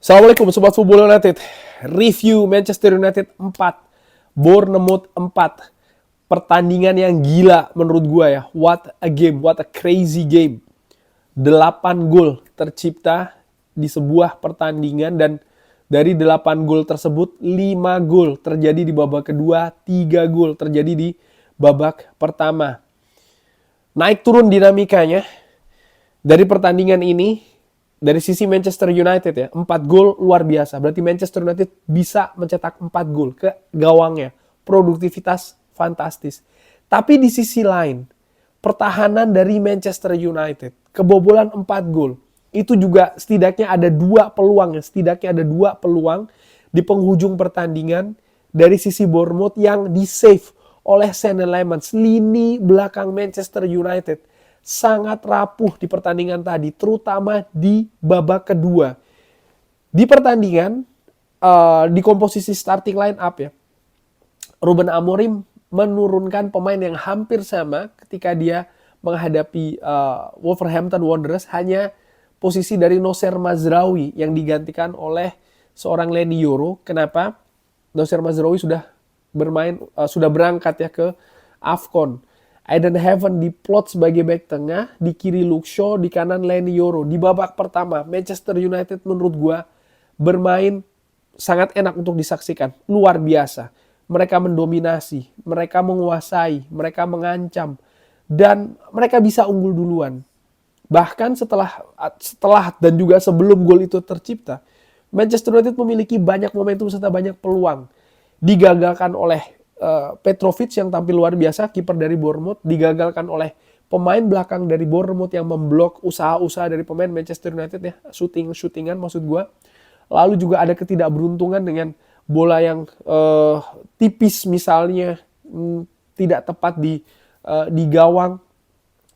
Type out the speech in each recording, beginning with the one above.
Assalamualaikum Sobat Football United. Review Manchester United 4, Bournemouth 4. Pertandingan yang gila menurut gue ya. What a game, what a crazy game. 8 gol tercipta di sebuah pertandingan dan dari 8 gol tersebut 5 gol terjadi di babak kedua, 3 gol terjadi di babak pertama. Naik turun dinamikanya dari pertandingan ini. Dari sisi Manchester United ya, 4 gol luar biasa. Berarti Manchester United bisa mencetak 4 gol ke gawangnya. Produktivitas fantastis. Tapi di sisi lain, pertahanan dari Manchester United, kebobolan 4 gol. Itu juga setidaknya ada 2 peluang ya. Setidaknya ada 2 peluang di penghujung pertandingan dari sisi Bournemouth yang di-save oleh Sean Lemans. Lini belakang Manchester United sangat rapuh di pertandingan tadi, terutama di babak kedua. Di pertandingan, di komposisi starting line up ya, Ruben Amorim menurunkan pemain yang hampir sama ketika dia menghadapi Wolverhampton Wanderers, hanya posisi dari Noussair Mazraoui yang digantikan oleh seorang Leny Yoro. Kenapa? Noussair Mazraoui sudah berangkat ya ke AFCON. Aiden Heaven diplot sebagai back tengah, di kiri Luke Shaw, di kanan Leny Yoro. Di babak pertama, Manchester United menurut gue bermain sangat enak untuk disaksikan. Luar biasa. Mereka mendominasi, mereka menguasai, mereka mengancam. Dan mereka bisa unggul duluan. Bahkan setelah dan juga sebelum gol itu tercipta, Manchester United memiliki banyak momentum serta banyak peluang. Digagalkan oleh Petrovic yang tampil luar biasa, kiper dari Bournemouth, digagalkan oleh pemain belakang dari Bournemouth yang memblok usaha-usaha dari pemain Manchester United ya, shootingan maksud gue. Lalu juga ada ketidakberuntungan dengan bola yang tipis misalnya, tidak tepat di gawang,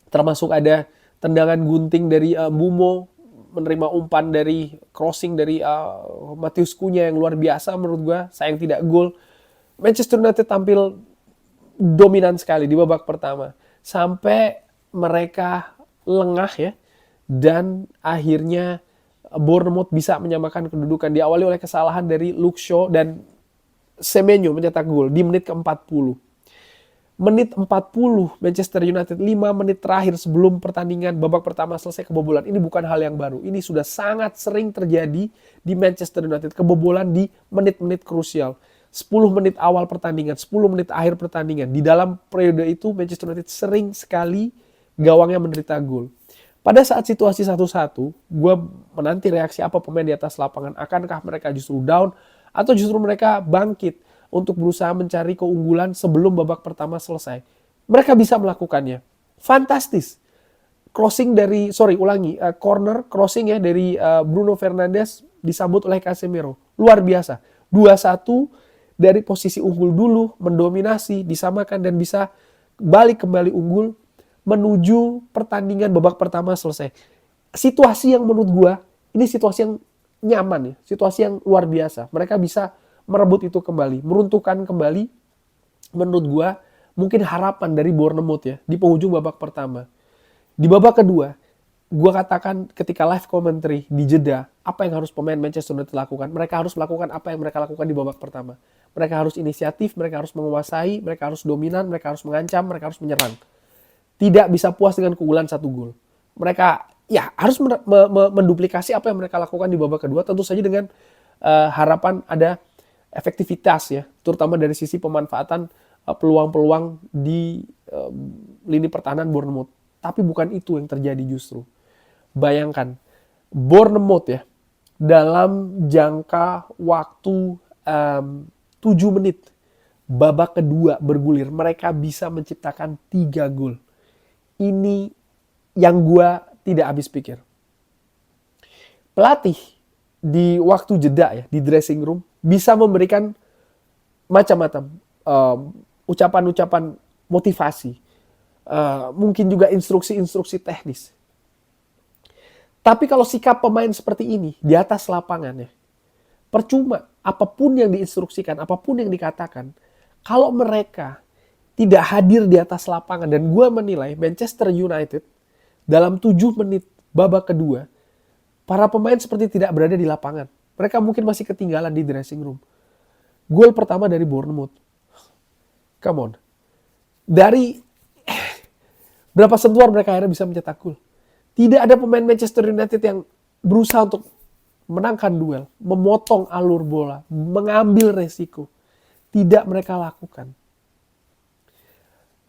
termasuk ada tendangan gunting dari Mbeumo, menerima umpan dari crossing dari Matheus Cunha yang luar biasa menurut gue, sayang tidak gol. Manchester United tampil dominan sekali di babak pertama. Sampai mereka lengah ya. Dan akhirnya Bournemouth bisa menyamakan kedudukan. Diawali oleh kesalahan dari Luke Shaw dan Semenyo mencetak gol di menit ke-40. Menit 40 Manchester United, 5 menit terakhir sebelum pertandingan babak pertama selesai kebobolan. Ini bukan hal yang baru. Ini sudah sangat sering terjadi di Manchester United. Kebobolan di menit-menit krusial. 10 menit awal pertandingan, 10 menit akhir pertandingan. Di dalam periode itu Manchester United sering sekali gawangnya menderita gol. Pada saat situasi 1-1, gue menanti reaksi apa pemain di atas lapangan. Akankah mereka justru down atau justru mereka bangkit untuk berusaha mencari keunggulan sebelum babak pertama selesai. Mereka bisa melakukannya. Fantastis. Corner crossing ya dari Bruno Fernandes disambut oleh Casemiro. Luar biasa. 2-1 dari posisi unggul dulu, mendominasi, disamakan dan bisa balik kembali unggul menuju pertandingan babak pertama selesai. Situasi yang menurut gua, ini situasi yang nyaman ya, situasi yang luar biasa. Mereka bisa merebut itu kembali, meruntuhkan kembali menurut gua mungkin harapan dari Bournemouth ya di penghujung babak pertama. Di babak kedua, gue katakan ketika live commentary di jeda, apa yang harus pemain Manchester United lakukan? Mereka harus melakukan apa yang mereka lakukan di babak pertama. Mereka harus inisiatif, mereka harus menguasai, mereka harus dominan, mereka harus mengancam, mereka harus menyerang. Tidak bisa puas dengan keunggulan 1 gol. Mereka ya harus menduplikasi apa yang mereka lakukan di babak kedua, tentu saja dengan harapan ada efektivitas ya, terutama dari sisi pemanfaatan peluang-peluang di lini pertahanan Bournemouth. Tapi bukan itu yang terjadi justru. Bayangkan, Bournemouth ya, dalam jangka waktu 7 menit, babak kedua bergulir, mereka bisa menciptakan 3 gol. Ini yang gue tidak habis pikir. Pelatih di waktu jeda ya, di dressing room, bisa memberikan macam-macam ucapan-ucapan motivasi. Mungkin juga instruksi-instruksi teknis. Tapi kalau sikap pemain seperti ini di atas lapangan ya, percuma apapun yang diinstruksikan, apapun yang dikatakan, kalau mereka tidak hadir di atas lapangan. Dan gue menilai Manchester United dalam 7 menit babak kedua, para pemain seperti tidak berada di lapangan. Mereka mungkin masih ketinggalan di dressing room. Gol pertama dari Bournemouth. Come on. Dari berapa sentuhan mereka akhirnya bisa mencetak gol. Tidak ada pemain Manchester United yang berusaha untuk menangkan duel, memotong alur bola, mengambil resiko. Tidak mereka lakukan.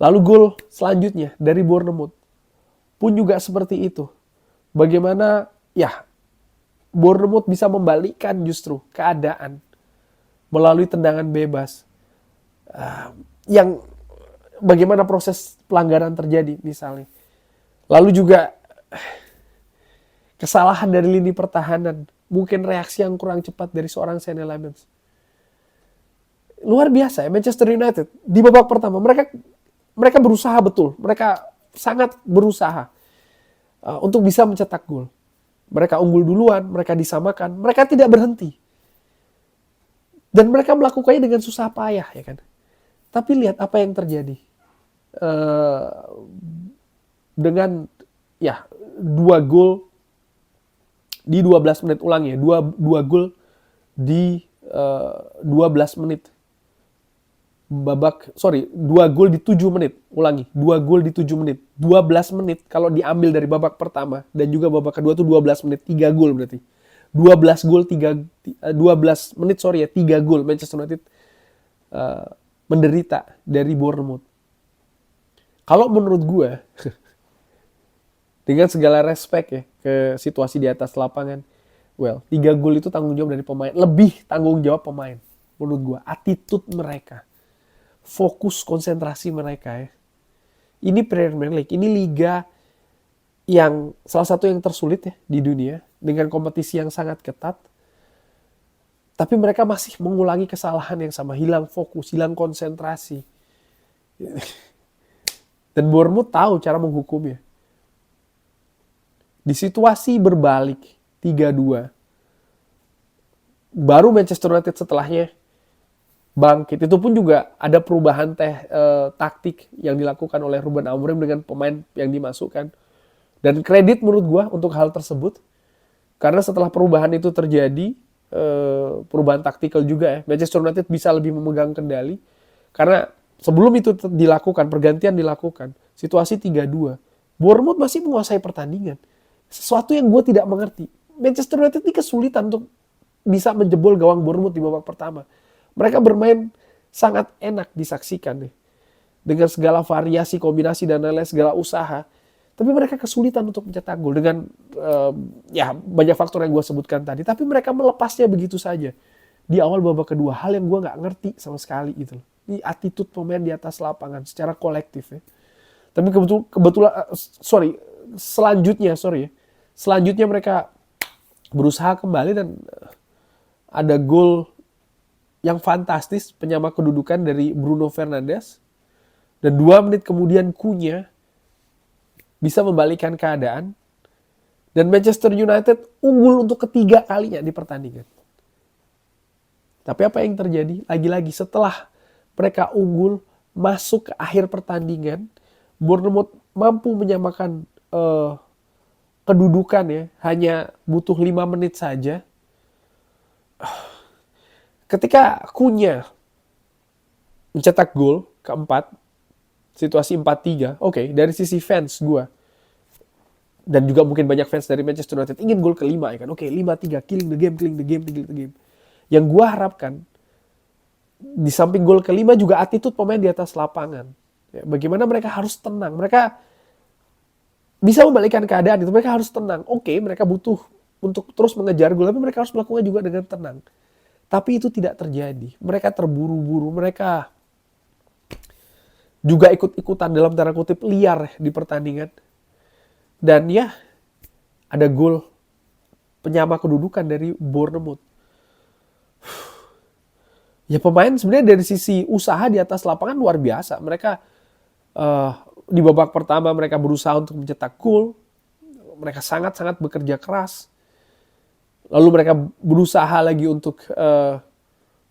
Lalu gol selanjutnya dari Bournemouth pun juga seperti itu. Bagaimana ya Bournemouth bisa membalikkan justru keadaan melalui tendangan bebas. Yang bagaimana proses pelanggaran terjadi misalnya. Lalu juga kesalahan dari lini pertahanan. Mungkin reaksi yang kurang cepat dari seorang Sean Lemans. Luar biasa ya Manchester United. Di babak pertama mereka berusaha betul. Mereka sangat berusaha untuk bisa mencetak gol. Mereka unggul duluan, mereka disamakan. Mereka tidak berhenti. Dan mereka melakukannya dengan susah payah ya kan. Tapi lihat apa yang terjadi. Dengan ya 2 gol di 12 menit ulangi ya. 2 gol di 12 menit. 2 gol di 7 menit. Ulangi, 2 gol di 7 menit. 12 menit kalau diambil dari babak pertama dan juga babak kedua tuh 12 menit, 3 gol berarti. 12 menit 3 gol Manchester United menderita dari Bournemouth. Kalau menurut gue dengan segala respect ya ke situasi di atas lapangan, 3 gol itu tanggung jawab dari pemain, lebih tanggung jawab pemain menurut gue. Attitude mereka, fokus konsentrasi mereka ya. Ini Premier League, ini liga yang salah satu yang tersulit ya di dunia dengan kompetisi yang sangat ketat. Tapi mereka masih mengulangi kesalahan yang sama, hilang fokus, hilang konsentrasi. Dan Bournemouth tahu cara menghukumnya. Di situasi berbalik 3-2, baru Manchester United setelahnya bangkit. Itu pun juga ada perubahan taktik yang dilakukan oleh Ruben Amorim dengan pemain yang dimasukkan. Dan kredit menurut gue untuk hal tersebut. Karena setelah perubahan itu terjadi, perubahan taktikal juga ya, Manchester United bisa lebih memegang kendali. Karena sebelum itu dilakukan, pergantian dilakukan, situasi 3-2, Bournemouth masih menguasai pertandingan. Sesuatu yang gue tidak mengerti. Manchester United ini kesulitan untuk bisa menjebol gawang Bournemouth di babak pertama. Mereka bermain sangat enak disaksikan nih. Dengan segala variasi, kombinasi, dan lain-lain, segala usaha. Tapi mereka kesulitan untuk mencetak gol dengan banyak faktor yang gue sebutkan tadi. Tapi mereka melepasnya begitu saja. Di awal babak kedua, hal yang gue gak ngerti sama sekali gitu. Ini attitude pemain di atas lapangan secara kolektif ya. Tapi selanjutnya mereka berusaha kembali dan ada gol yang fantastis, penyama kedudukan dari Bruno Fernandes. Dan 2 menit kemudian Cunha bisa membalikkan keadaan. Dan Manchester United unggul untuk ketiga kalinya di pertandingan. Tapi apa yang terjadi? Lagi-lagi setelah mereka unggul, masuk ke akhir pertandingan, Bournemouth mampu menyamakan kedudukan ya. Hanya butuh 5 menit saja. Ketika Cunha mencetak gol keempat, situasi 4-3, dari sisi fans gue, dan juga mungkin banyak fans dari Manchester United ingin gol kelima ya kan. 5-3, killing the game. Yang gue harapkan, di samping gol kelima juga attitude pemain di atas lapangan. Ya, bagaimana mereka harus tenang. Mereka bisa membalikkan keadaan itu. Mereka harus tenang. Mereka butuh untuk terus mengejar gol, tapi mereka harus melakukannya juga dengan tenang. Tapi itu tidak terjadi. Mereka terburu-buru. Mereka juga ikut-ikutan dalam tanda kutip liar di pertandingan. Dan ya, ada gol penyama kedudukan dari Bournemouth. Ya pemain sebenarnya dari sisi usaha di atas lapangan luar biasa. Mereka di babak pertama mereka berusaha untuk mencetak gol. Mereka sangat-sangat bekerja keras. Lalu mereka berusaha lagi untuk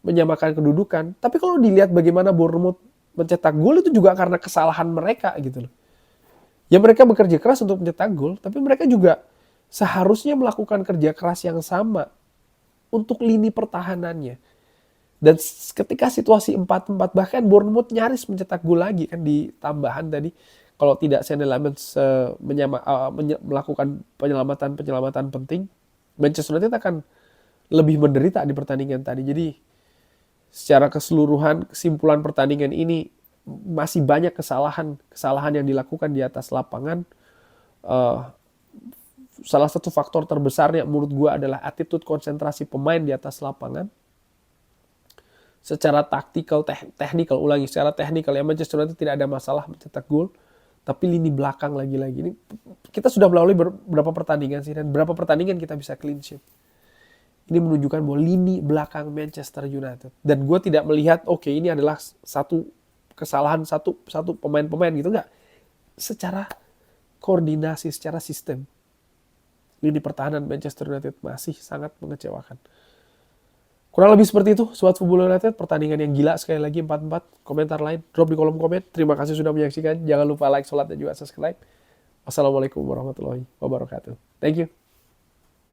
menyamakan kedudukan. Tapi kalau dilihat bagaimana Bournemouth mencetak gol itu juga karena kesalahan mereka gitu loh. Ya mereka bekerja keras untuk mencetak gol, tapi mereka juga seharusnya melakukan kerja keras yang sama untuk lini pertahanannya. Dan ketika situasi 4-4 bahkan Bournemouth nyaris mencetak gol lagi kan di tambahan tadi. Kalau tidak Sean Lamens melakukan penyelamatan penting, Manchester United akan lebih menderita di pertandingan tadi. Jadi secara keseluruhan kesimpulan pertandingan ini masih banyak kesalahan yang dilakukan di atas lapangan. Salah satu faktor terbesarnya menurut gue adalah attitude konsentrasi pemain di atas lapangan. Secara secara teknikal ya Manchester United tidak ada masalah mencetak gol, tapi lini belakang lagi-lagi ini kita sudah melalui beberapa pertandingan sih, dan berapa pertandingan kita bisa clean sheet. Ini menunjukkan bahwa lini belakang Manchester United, dan gue tidak melihat ini adalah satu kesalahan satu pemain-pemain gitu, enggak. Secara koordinasi, secara sistem, lini pertahanan Manchester United masih sangat mengecewakan. Kurang lebih seperti itu, Sobat Football United. Pertandingan yang gila, sekali lagi 4-4. Komentar lain, drop di kolom komen. Terima kasih sudah menyaksikan. Jangan lupa like, sholat, dan juga subscribe. Wassalamualaikum warahmatullahi wabarakatuh. Thank you.